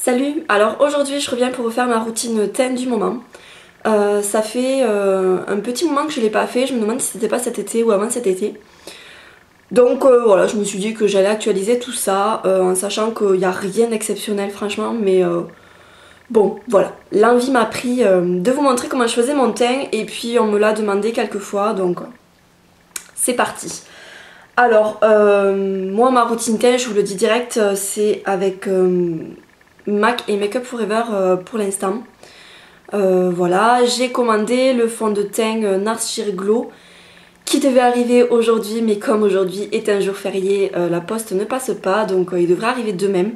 Salut, alors aujourd'hui je reviens pour vous faire ma routine teint du moment. Ça fait un petit moment que je ne l'ai pas fait, je me demande si c'était pas cet été ou avant cet été. Donc voilà, je me suis dit que j'allais actualiser tout ça en sachant qu'il n'y a rien d'exceptionnel franchement, mais bon voilà. L'envie m'a pris de vous montrer comment je faisais mon teint et puis on me l'a demandé quelques fois, donc c'est parti. Alors moi ma routine teint, je vous le dis direct, c'est avec MAC et Make Up Forever pour l'instant. Voilà, j'ai commandé le fond de teint Nars Sheer Glow qui devait arriver aujourd'hui, mais comme aujourd'hui est un jour férié, la poste ne passe pas, donc il devrait arriver demain.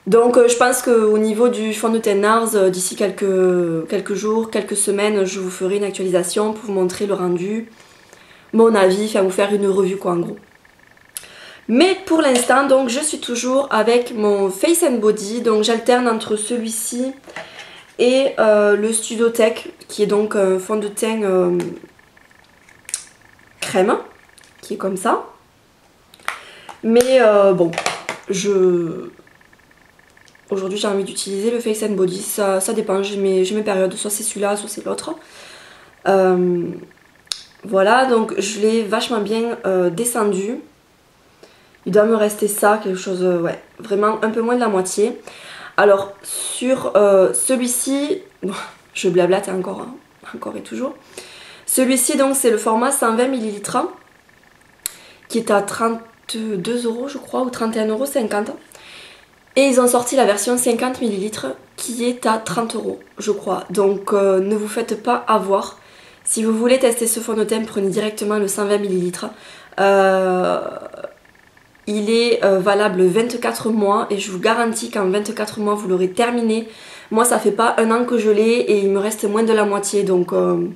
Donc je pense qu'au niveau du fond de teint Nars, d'ici quelques jours, quelques semaines, je vous ferai une actualisation pour vous montrer le rendu, mon avis, enfin vous faire une revue quoi en gros. Mais pour l'instant, donc je suis toujours avec mon Face and Body, donc j'alterne entre celui-ci et le Studio Tech, qui est donc un fond de teint crème, qui est comme ça. Mais bon, aujourd'hui j'ai envie d'utiliser le Face and Body, ça dépend, j'ai mes périodes, soit c'est celui-là, soit c'est l'autre. Voilà, donc je l'ai vachement bien descendu. Il doit me rester ça, quelque chose, ouais, vraiment un peu moins de la moitié. Alors sur celui-ci, bon, je blablate encore et toujours. Celui-ci donc c'est le format 120 ml qui est à 32 € je crois ou 31,50 €. Et ils ont sorti la version 50 ml qui est à 30 € je crois. Donc ne vous faites pas avoir. Si vous voulez tester ce fond de teint, prenez directement le 120 ml. Il est valable 24 mois et je vous garantis qu'en 24 mois vous l'aurez terminé. Moi ça fait pas un an que je l'ai et il me reste moins de la moitié, donc ne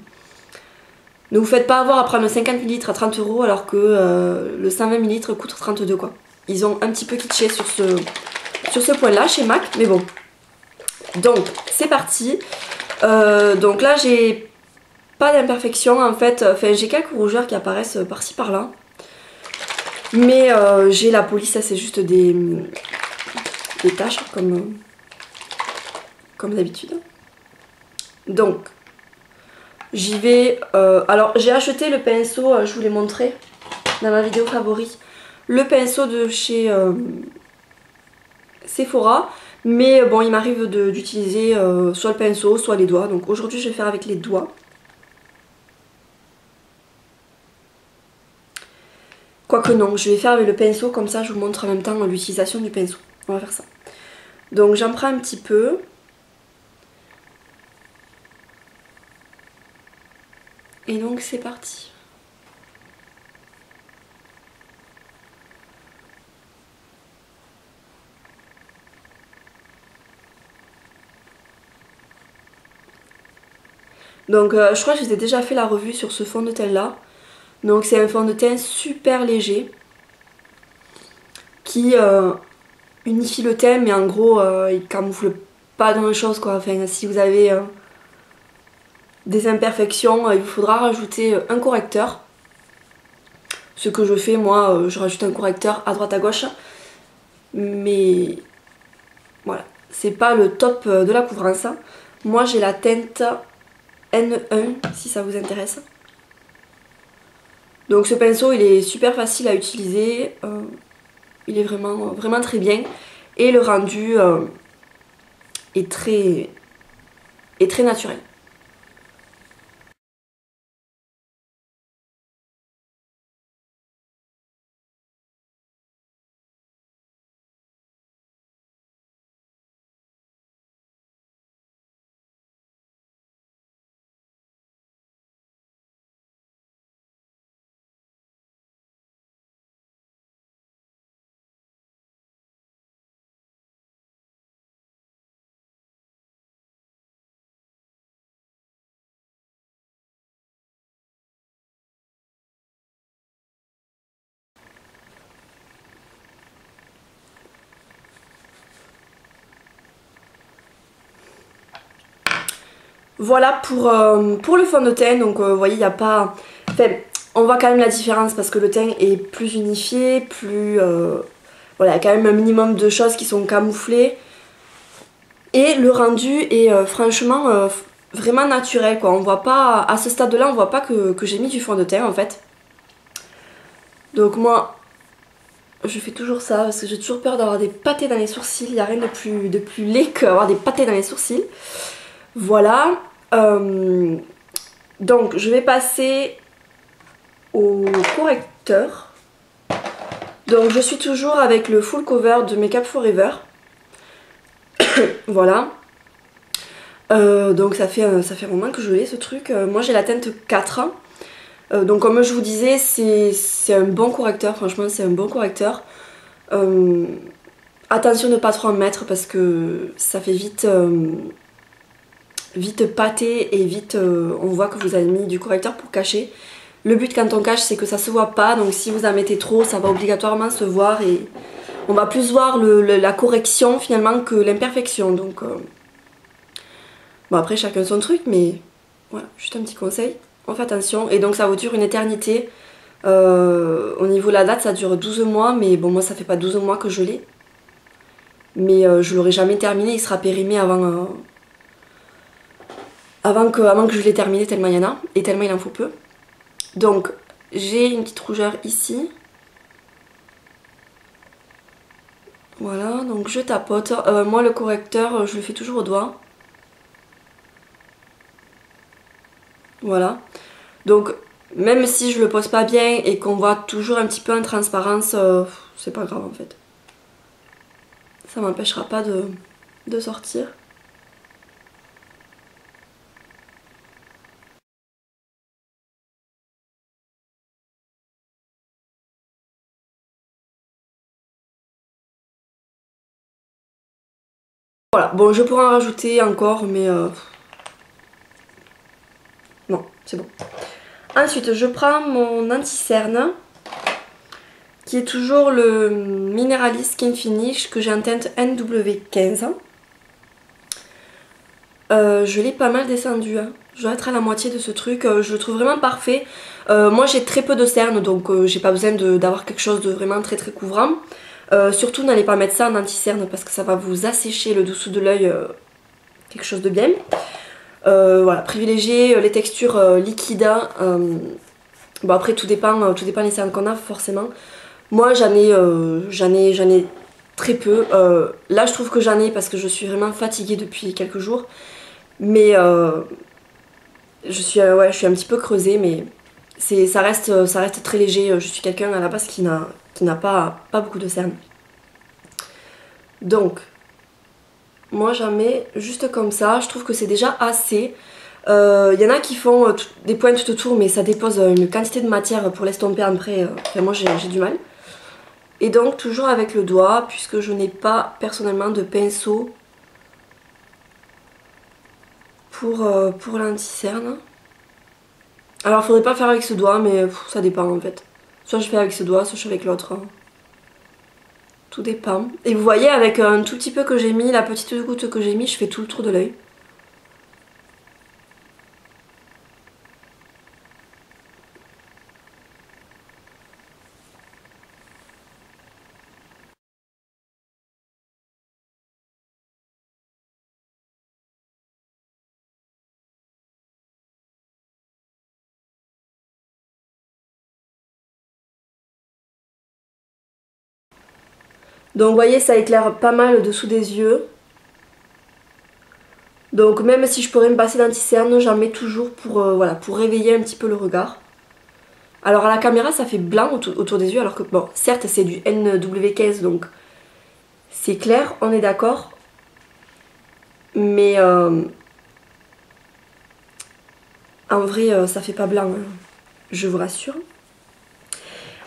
vous faites pas avoir à prendre le 50 ml à 30 € alors que le 120 ml coûte 32 quoi. Ils ont un petit peu kitsché sur ce point là chez MAC, mais bon. Donc c'est parti. Donc là j'ai pas d'imperfection en fait, enfin j'ai quelques rougeurs qui apparaissent par-ci par-là. Mais j'ai la police, ça c'est juste des taches comme d'habitude. Donc j'y vais. Alors j'ai acheté le pinceau, je vous l'ai montré dans ma vidéo favori. Le pinceau de chez Sephora. Mais bon il m'arrive d'utiliser soit le pinceau, soit les doigts. Donc aujourd'hui je vais faire avec les doigts. Quoique non, je vais faire avec le pinceau, comme ça je vous montre en même temps l'utilisation du pinceau. On va faire ça. Donc j'en prends un petit peu. Et donc c'est parti. Donc je crois que je vous ai déjà fait la revue sur ce fond de teint là. Donc c'est un fond de teint super léger qui unifie le teint, mais en gros il camoufle pas grand chose quoi. Enfin si vous avez des imperfections, il vous faudra rajouter un correcteur. Ce que je fais moi, je rajoute un correcteur à droite à gauche. Mais voilà, c'est pas le top de la couvrance. Moi j'ai la teinte N1 si ça vous intéresse. Donc ce pinceau il est super facile à utiliser, il est vraiment très bien et le rendu est très naturel. Voilà pour le fond de teint, donc vous voyez il n'y a pas... Enfin, on voit quand même la différence parce que le teint est plus unifié, plus... Voilà, il y a quand même un minimum de choses qui sont camouflées. Et le rendu est franchement vraiment naturel quoi. On voit pas, à ce stade là on voit pas que j'ai mis du fond de teint en fait. Donc moi je fais toujours ça parce que j'ai toujours peur d'avoir des pâtés dans les sourcils. Il n'y a rien de plus laid qu'avoir des pâtés dans les sourcils. Voilà. Donc je vais passer au correcteur. Donc je suis toujours avec le full cover de Make Up Forever. Voilà. Donc ça fait un moment que je l'ai ce truc. Moi j'ai la teinte 4. Donc comme je vous disais, c'est un bon correcteur, franchement c'est un bon correcteur. Attention de ne pas trop en mettre parce que ça fait vite pâté et vite on voit que vous avez mis du correcteur pour cacher. Le but quand on cache c'est que ça se voit pas, donc si vous en mettez trop ça va obligatoirement se voir et on va plus voir la correction finalement que l'imperfection. Donc bon après chacun son truc mais voilà, juste un petit conseil. On fait attention et donc ça vous dure une éternité. Au niveau de la date ça dure 12 mois mais bon moi ça fait pas 12 mois que je l'ai. Mais je l'aurai jamais terminé, il sera périmé avant que je l'ai terminé tellement il y en a et tellement il en faut peu. Donc j'ai une petite rougeur ici. Voilà donc je tapote. Moi le correcteur je le fais toujours au doigt. Voilà. Donc même si je le pose pas bien et qu'on voit toujours un petit peu en transparence, c'est pas grave en fait. Ça m'empêchera pas de sortir. Voilà, bon je pourrais en rajouter encore mais non, c'est bon. Ensuite je prends mon anti-cerne qui est toujours le Mineralist Skin Finish que j'ai en teinte NW15. Je l'ai pas mal descendu, hein. Je dois être à la moitié de ce truc, je le trouve vraiment parfait. Moi j'ai très peu de cernes donc j'ai pas besoin d'avoir quelque chose de vraiment très couvrant. Surtout n'allez pas mettre ça en anti-cerne parce que ça va vous assécher le dessous de l'œil, quelque chose de bien. Voilà, privilégiez les textures liquides. Bon après tout dépend des cernes qu'on a forcément. Moi j'en ai très peu. Là je trouve que j'en ai parce que je suis vraiment fatiguée depuis quelques jours. Mais je suis un petit peu creusée mais ça reste très léger. Je suis quelqu'un à la base qui n'a pas beaucoup de cernes. Donc moi j'en mets juste comme ça. Je trouve que c'est déjà assez. Y en a qui font des pointes tout autour mais ça dépose une quantité de matière pour l'estomper après. Enfin, moi j'ai du mal. Et donc toujours avec le doigt puisque je n'ai pas personnellement de pinceau pour l'anti-cerne. Alors faudrait pas faire avec ce doigt mais ça dépend en fait. Soit je fais avec ce doigt, soit je fais avec l'autre. Tout dépend. Et vous voyez avec un tout petit peu que j'ai mis, la petite goutte que j'ai mis, je fais tout le tour de l'œil. Donc vous voyez ça éclaire pas mal le dessous des yeux. Donc même si je pourrais me passer d'anti-cerne, j'en mets toujours voilà, pour réveiller un petit peu le regard. Alors à la caméra ça fait blanc autour des yeux alors que bon certes c'est du NW15 donc c'est clair, on est d'accord. Mais en vrai ça fait pas blanc, hein, je vous rassure.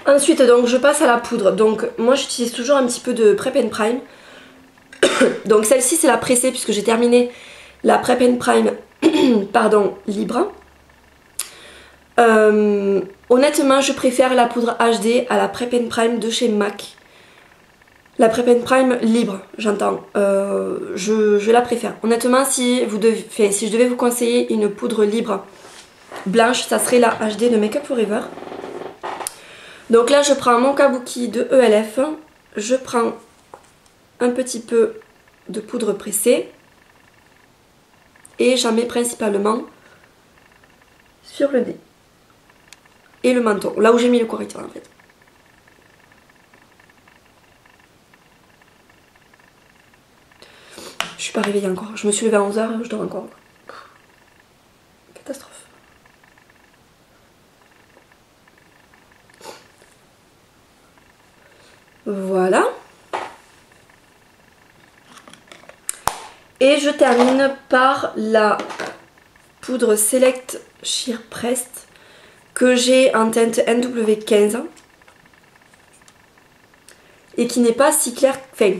Ensuite donc je passe à la poudre. Donc moi j'utilise toujours un petit peu de Prep and Prime. Donc celle-ci c'est la pressée puisque j'ai terminé la Prep and Prime pardon, libre. Honnêtement je préfère la poudre HD à la Prep and Prime de chez MAC. La Prep and Prime libre j'entends, je la préfère. Honnêtement si je devais vous conseiller une poudre libre blanche ça serait la HD de Make Up Forever. Donc là je prends mon kabuki de ELF, je prends un petit peu de poudre pressée et j'en mets principalement sur le nez et le menton, là où j'ai mis le correcteur en fait. Je suis pas réveillée encore, je me suis levée à 11h, je dors encore. Catastrophe. Voilà. Et je termine par la poudre Select Sheer Pressed que j'ai en teinte NW15 et qui n'est pas si claire. Enfin,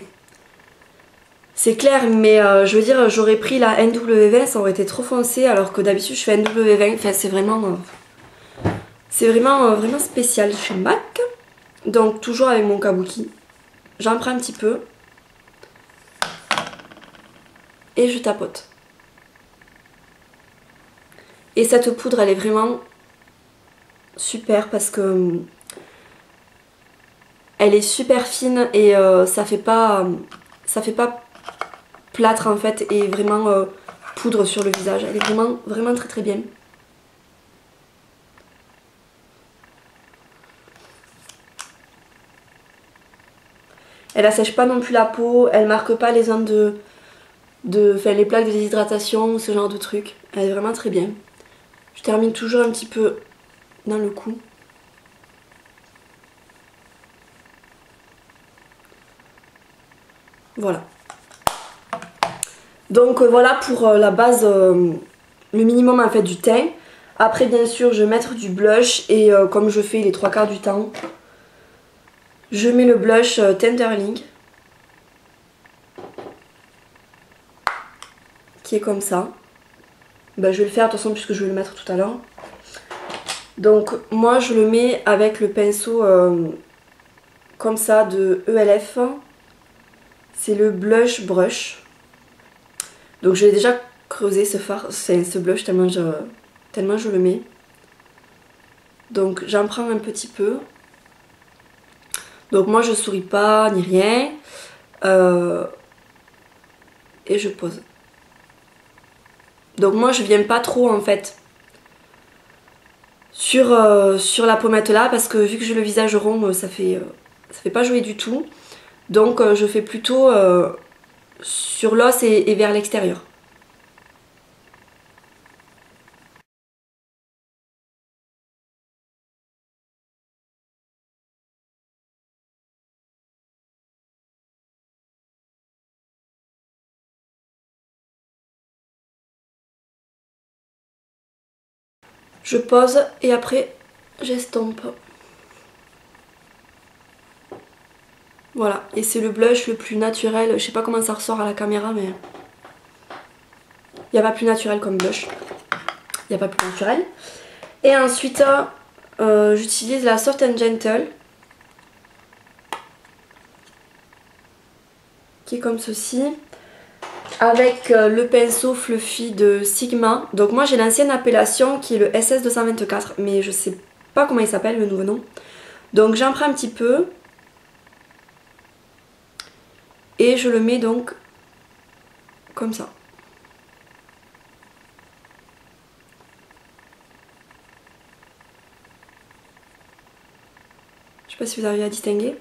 c'est clair, mais je veux dire, j'aurais pris la NW20, ça aurait été trop foncé, alors que d'habitude je fais NW20. Enfin, c'est vraiment vraiment spécial chez MAC. Donc toujours avec mon kabuki, j'en prends un petit peu et je tapote. Et cette poudre elle est vraiment super parce que elle est super fine et ça fait pas plâtre en fait, et vraiment poudre sur le visage. Elle est vraiment très bien. Elle assèche pas non plus la peau, elle marque pas les zones les plaques de déshydratation ou ce genre de trucs. Elle est vraiment très bien. Je termine toujours un petit peu dans le cou. Voilà. Donc voilà pour la base, le minimum en fait du teint. Après bien sûr je vais mettre du blush et comme je fais les 3/4 du temps, je mets le blush Tenderling qui est comme ça. Ben, je vais le faire de toute façon puisque je vais le mettre tout à l'heure. Donc moi je le mets avec le pinceau comme ça de ELF. C'est le blush brush. Donc je l'ai déjà creusé ce blush tellement je le mets. Donc j'en prends un petit peu. Donc moi je souris pas ni rien. Et je pose. Donc moi je viens pas trop en fait sur la pommette là, parce que vu que j'ai le visage rond, ça fait pas joli du tout. Donc je fais plutôt sur l'os et vers l'extérieur. Je pose et après j'estompe. Voilà, et c'est le blush le plus naturel. Je sais pas comment ça ressort à la caméra, mais il n'y a pas plus naturel comme blush. Il n'y a pas plus naturel. Et ensuite, j'utilise la Soft and Gentle, qui est comme ceci, avec le pinceau Fluffy de Sigma. Donc moi j'ai l'ancienne appellation qui est le SS224, mais je sais pas comment il s'appelle le nouveau nom. Donc j'en prends un petit peu et je le mets donc comme ça. Je sais pas si vous arrivez à distinguer.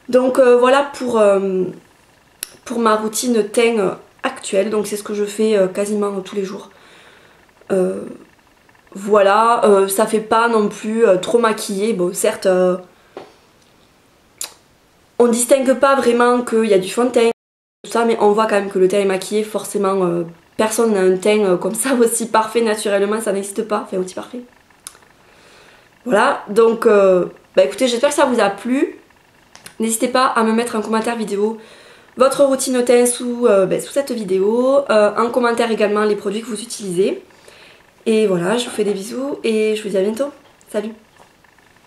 Donc voilà pour ma routine teint actuelle. Donc c'est ce que je fais quasiment tous les jours. Voilà, ça fait pas non plus trop maquillé. Bon certes, on distingue pas vraiment qu'il y a du fond de teint, tout ça, mais on voit quand même que le teint est maquillé. Forcément, personne n'a un teint comme ça aussi parfait naturellement, ça n'existe pas, enfin aussi parfait. Voilà, donc bah écoutez, j'espère que ça vous a plu. N'hésitez pas à me mettre en commentaire vidéo votre routine au teint sous cette vidéo, en commentaire également les produits que vous utilisez. Et voilà, je vous fais des bisous et je vous dis à bientôt. Salut!